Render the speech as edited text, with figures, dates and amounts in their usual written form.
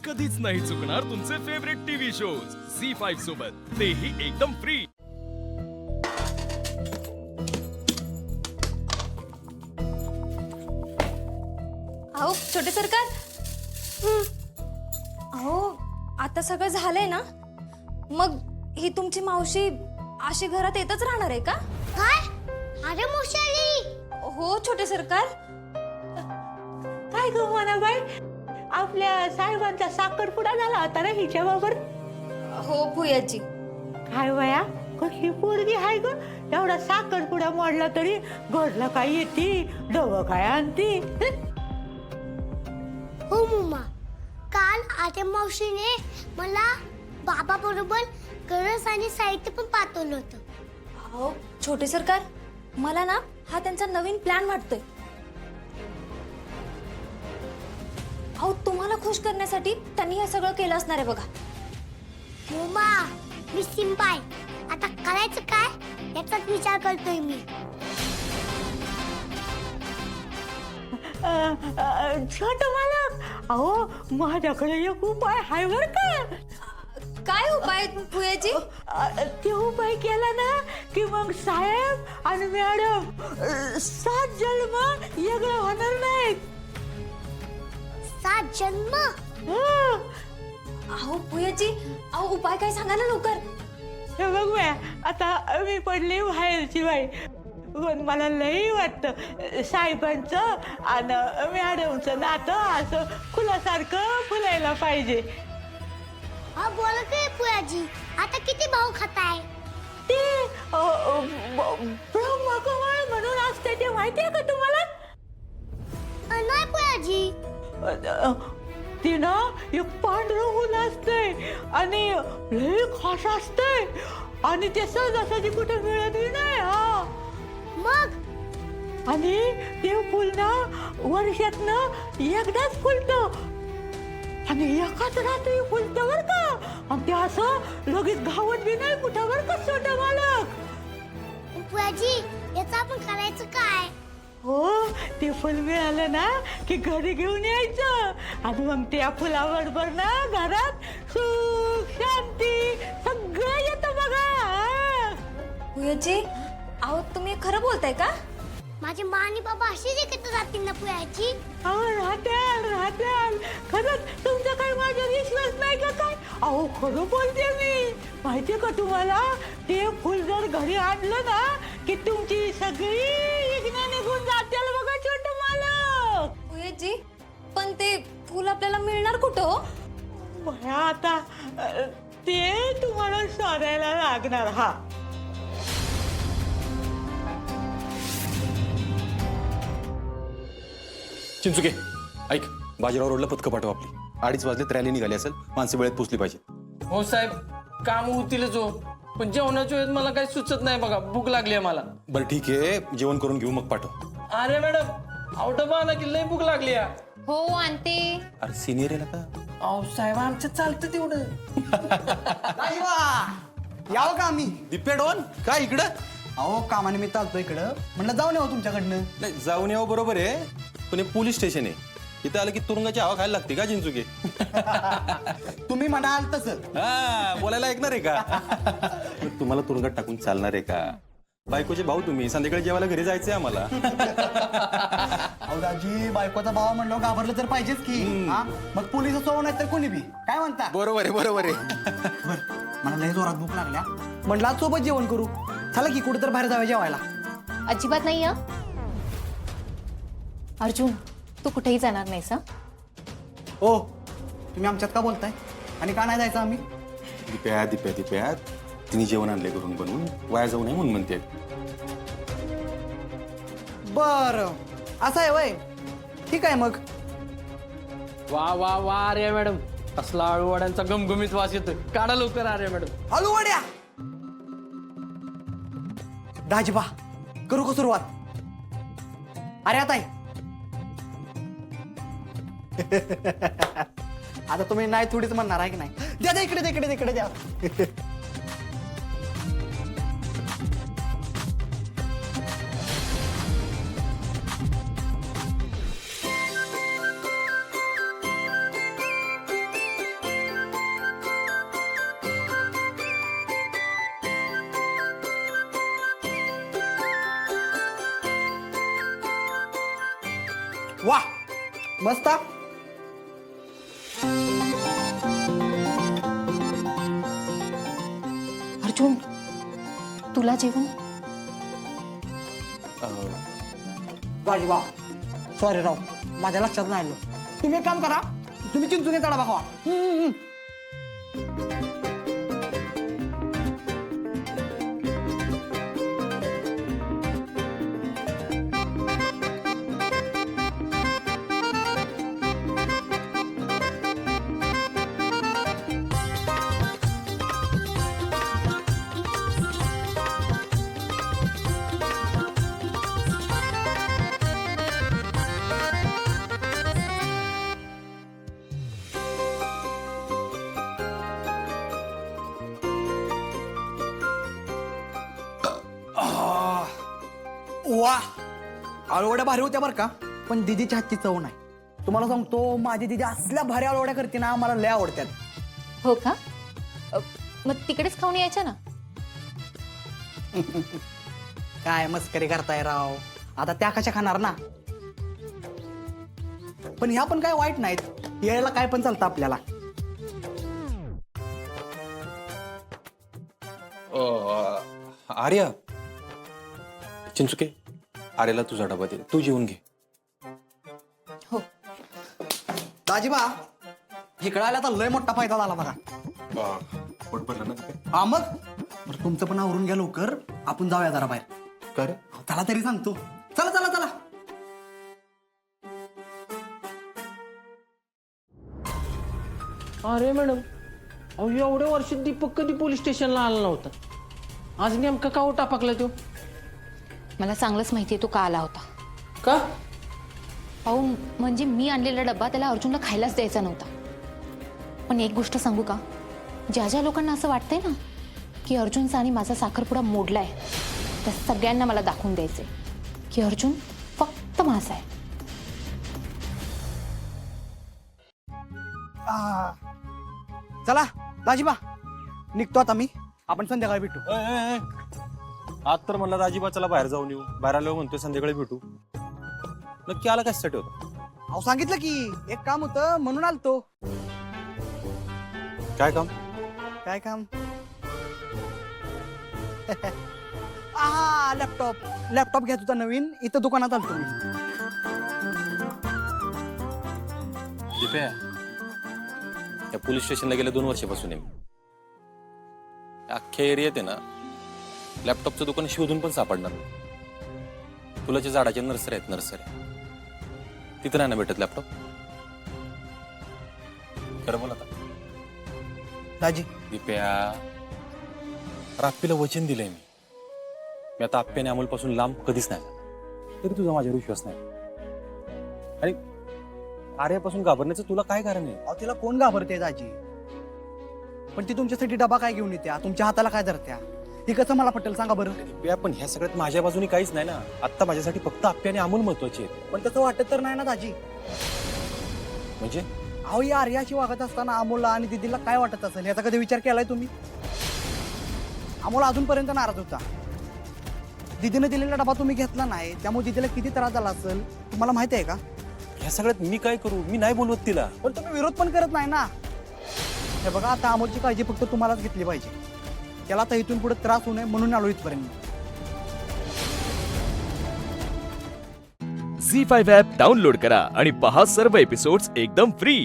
कधीच नाही चुकणार तुमचे फेवरेट टीव्ही शोज झी5 सोबत, तेही एकदम फ्री। अहो छोटे सरकार, अहो आता सगळं झालंय ना, मग ही तुमची मावशी अशी घरात येतच राहणार आहे का? काय? अरे मुशाली, हो छोटे सरकार। काय ग मनाबाई, आपल्या साहेबांचा साखरपुडा झाला होता ना हिच्या बरोबर? हो भुयाजी। काय वया कशी पोरगी आहे ग, एवढा साखरपुडा मोडला तरी घरला काय येते, डव काय आणती? हो मुम्मा, काल आत्या मावशीने मला बाबा बरोबर गरज आणि साहित्य पण पाठवलं होतं। अहो छोटे सरकार, मला ना हा त्यांचा नवीन प्लॅन वाटतोय। अहो तुम्हाला खुश करण्यासाठी त्यांनी हे सगळं केलं असणार आहे बघा। मुम्मा, मी सिंपाय, आता करायचं काय याचाच विचार करतोय मी। छोट मालक, अहो माझ्याकडे एक उपाय आहे बर का। काय उपाय भुयाजी? ते उपाय केला ना की मग साहेब आणि मॅडम 7 जन्म वेगळं होणार नाहीत। 7 जन्म? अहो भुयाजी, अहो उपाय काय सांगा ना लवकर। हे बघ म्या, आता मी पडली बाहेरची बाई, पण मला लई वाटतं साहेबांचं आणि मॅडमचं नातं असं फुलासारखं फुलायला पाहिजे। हा बोला काय पुयाजी, आता किती भाऊ खाताय? ते ब्रह्मकमळ म्हणून असते ते माहितीये का तुम्हाला? नाही पुयाजी। ती ना एक पांढरं फुल असते आणि लई खास असते आणि ते सहजासहजी कुठे मिळत नाही। हा मग आणि ते फुल ना वर्षातनं एकदाच फुलतं आणि एकाच रात्री फुलतं बर का, आणि ते असं लगेच घावत बी नाही कुठं बर का छोटा मालक। पुयाजी, याचं आपण करायचं काय? हो, ते फुल मिळालं ना की घरी घेऊन यायचं आणि मग त्या फुलाबरोबर ना घरात सुख शांती सगळं येतं बघा। भुयाजी, अहो तुम्ही खरं बोलताय का? माझे मा आणि बाबा अशीच एकत्र राहतील ना पुयाजी? अहो राहत्याल खरंच, तुमचा काय माझा विश्वास नाही का काय? अहो खरं बोलते मी, माहितीये का तुम्हाला, ते फुल जर घरी आणलं ना की तुमची सगळी विघ्न निघून जातील बघा छोटं मालक। भुयाजी, पण ते फुल आपल्याला मिळणार कुठं हो? बया आता ते तुम्हाला शोधायला लागणार। हा चिंचुके ऐक, बाजीराव रोडला पथकं पाठव आपली। 2:30 वाजले रॅली निघाली असेल, माणसं वेळेत पोचली पाहिजे। हो साहेब, काम होतीलच हो, पण जेवणाच्या वेळेत मला काही सुचत नाही बघा, भूक लागली आहे मला। बरं ठीक आहे, जेवण करून घेऊ मग पाठव। अरे मॅडम, अहो डबा आला की लय भूक लागली आहे। हो आणते। अरे सिनियर आहे का? अहो साहेब, आमचं चालतं तेवढं। यावं का आम्ही? दिप्पे डॉन काय इकडं? अहो कामानिमित्त आलतो इकडं, म्हणलं जाऊन यावं तुमच्याकडनं। नाही जाऊन यावं बरोबर आहे, पण हे पोलीस स्टेशन आहे, इथं आलं की तुरुंगाची हवा खायला लागते का चिंचुके? तुम्ही म्हणाल तसं। हा बोलायला ऐकणार आहे का? तुम्हाला तुरुंगात टाकून चालणार आहे का? बायकोचे भाऊ तुम्ही, संध्याकाळी जेवायला घरी जायचंय आम्हाला। अहो दाजी, बायकोचा भाव म्हणलं घाबरलं तर पाहिजेच की। हा मग पोलीस असो नाही तर कोणी बी, काय म्हणता? बरोबर आहे बरोबर आहे। बरं, मला लय जोरात भूक लागल्या, म्हणलं आज सोबत जेवण करू, चला की कुठं तर बाहेर जाऊया जेवायला। अजिबात नाही हं? अर्जुन, तू कुठेही जाणार नाहीस हं? ओ, तुम्ही आमच्यात का बोलताय आणि का नाही जायचं आम्ही? दिप्या तिने जेवण आणले घरून बनवून, वाया जाऊ नये म्हणून म्हणते। बरं असं आहे वय, ठीक आहे मग। वा वा वा अरे मॅडम, असला आळूवाड्यांचा गमगमीत वास येतोय, काढा लवकर अरे मॅडम। हॅलो वड्या, दाजीबा करू का सुरुवात? अरे आता आता तुम्ही नाही थोडीच म्हणणार आहे की नाही? द्या द्या, इकडे द्या। वा मस्त हा. अर्जुन तुला जेवण वा सॉरी राव माझ्या लक्षात नाही आलं. तुम्ही एक काम करा, तुम्ही चिंचून येता बघा. वा आळूवड्या भारी होत्या बरं का, पण दिदीच्या हातची चव नाही. तुम्हाला सांगतो माझी दिदी असल्या भारी आळूवड्या करते ना, मला लय आवडतात. हो का मग तिकडेच खाऊन यायच्या ना. काय मस्करी करताय राव, आता त्या कशा खाणार ना. पण ह्या पण काय वाईट नाहीत, यायला काय पण चालतं आपल्याला. आर्या चिंचुके, आर्याला तुझा डबा दे, तू जेवून घे. हो दाजीबा इकडे आला तर लय मोठा फायदा झाला बघा. पोट भरलं ना तुझं? हा मग बरं, तुमचं पण आवरून घ्या लवकर, आपण जाऊया जरा बाहेर. का रे? चला तरी सांगतो. चला चला चला. अरे मॅडम, अहो एवढ्या वर्षात दीपक कधी पोलीस स्टेशनला आला नव्हता. आज नेमका का टापकला तो? मला चांगलंच माहितीये तो का आला होता. का? अहो म्हणजे मी आणलेला डब्बा त्याला अर्जुनला खायलाच द्यायचा नव्हता. पण एक गोष्ट सांगू का, ज्या ज्या लोकांना असं वाटतंय ना की अर्जुनचा आणि माझा साखरपुडा मोडलाय, त्या सगळ्यांना मला दाखवून द्यायचंय की अर्जुन फक्त माझा आहे. चला दाजीबा निघतो आता मी, आपण संध्याकाळी भेटू. आज तर म्हणला राजीबा चला बाहेर जाऊन येऊ, बाहेर आलो म्हणतोय संध्याकाळी भेटू. नक्की आला कशासाठी होता? अहो सांगितलं की एक काम होतं म्हणून आलतो. काय काम? काय काम? हा लॅपटॉप घ्यायचा होता नवीन, इथं दुकानात आलतो मी. दिप्या, या पोलीस स्टेशनला गेल्या 2 वर्षापासून आहे मी. अख्ख्या एरियात आहे ना लॅपटॉपचं दुकान शोधून पण सापडणार नाही. फुलाच्या झाडाच्या नर्सरी आहेत, नर्सरी. तिथं नाही ना भेटत लॅपटॉप. खरं बोल आता. दाजी दिप्या, राप्पीला वचन दिलंय मी आता आप्याने अमोलपासून लांब कधीच नाही जाणार. तरी तुझा माझ्यावर विश्वास नाही. आणि आर्यापासून घाबरण्याचं तुला काय कारण आहे? अहो तिला कोण घाबरते दाजी, पण ती तुमच्यासाठी डबा काय घेऊन येत्या, तुमच्या हाताला काय धरत्या, ही कसं मला पटेल सांगा बरं. दिप्या, पण ह्या सगळ्यात माझ्या बाजूने काहीच नाही ना. आता माझ्यासाठी फक्त आप्या आणि अमोल महत्वाचे आहेत. पण तसं वाटत तर नाही ना दाजी. म्हणजे अहो या आर्याशी वागत असताना अमोलला आणि दिदीला काय वाटत असेल याचा कधी विचार केलाय तुम्ही? अमोल अजूनपर्यंत नाराज होता. दिदीने दिलेला डबा तुम्ही घेतला नाही, त्यामुळे दिदीला किती त्रास झाला असेल तुम्हाला माहिती आहे का? ह्या सगळ्यात मी काय करू? मी नाही बोलवत तिला. पण तुम्ही विरोध पण करत नाही ना. हे बघा, आता अमोलची काळजी फक्त तुम्हालाच घेतली पाहिजे. त्याला तर इथून पुढे त्रास होऊ नये म्हणून आलो इथपर्यंत. झी5 ॲप डाउनलोड करा आणि पहा सर्व एपिसोड्स एकदम फ्री.